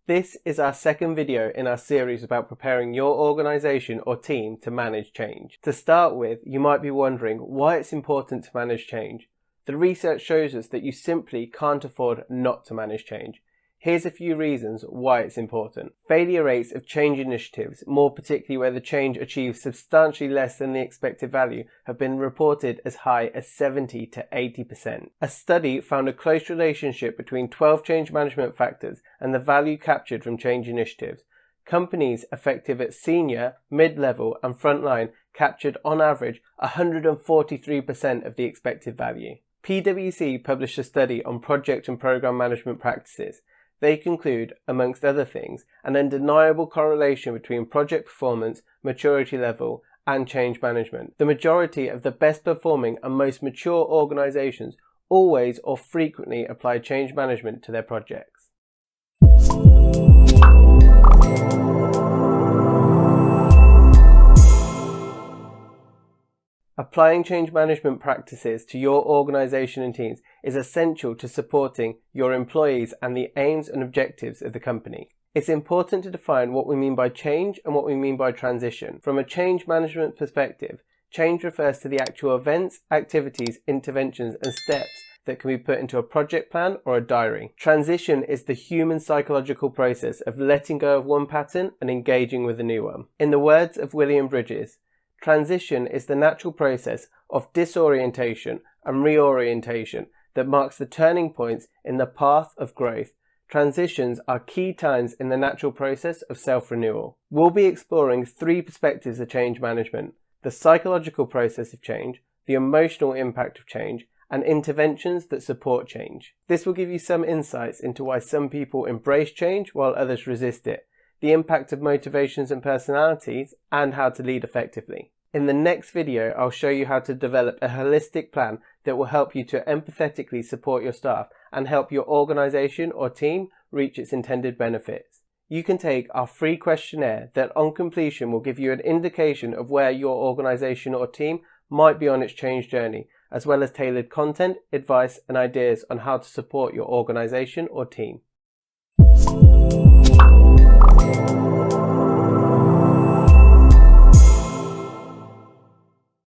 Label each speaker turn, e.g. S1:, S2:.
S1: This is our second video in our series about preparing your organisation or team to manage change. To start with, you might be wondering why it's important to manage change. The research shows us that you simply can't afford not to manage change. Here's a few reasons why it's important. Failure rates of change initiatives, more particularly where the change achieves substantially less than the expected value, have been reported as high as 70 to 80%. A study found a close relationship between 12 change management factors and the value captured from change initiatives. Companies effective at senior, mid-level and frontline captured on average 143% of the expected value. PwC published a study on project and program management practices. They conclude, amongst other things, an undeniable correlation between project performance, maturity level, and change management. The majority of the best performing and most mature organizations always or frequently apply change management to their projects. Applying change management practices to your organisation and teams is essential to supporting your employees and the aims and objectives of the company. It's important to define what we mean by change and what we mean by transition. From a change management perspective, change refers to the actual events, activities, interventions and steps that can be put into a project plan or a diary. Transition is the human psychological process of letting go of one pattern and engaging with a new one. In the words of William Bridges, transition is the natural process of disorientation and reorientation that marks the turning points in the path of growth. Transitions are key times in the natural process of self-renewal. We'll be exploring three perspectives of change management: the psychological process of change, the emotional impact of change, and interventions that support change. This will give you some insights into why some people embrace change while others resist it, the impact of motivations and personalities, and how to lead effectively. In the next video, I'll show you how to develop a holistic plan that will help you to empathetically support your staff and help your organisation or team reach its intended benefits. You can take our free questionnaire that on completion will give you an indication of where your organisation or team might be on its change journey, as well as tailored content, advice and ideas on how to support your organisation or team.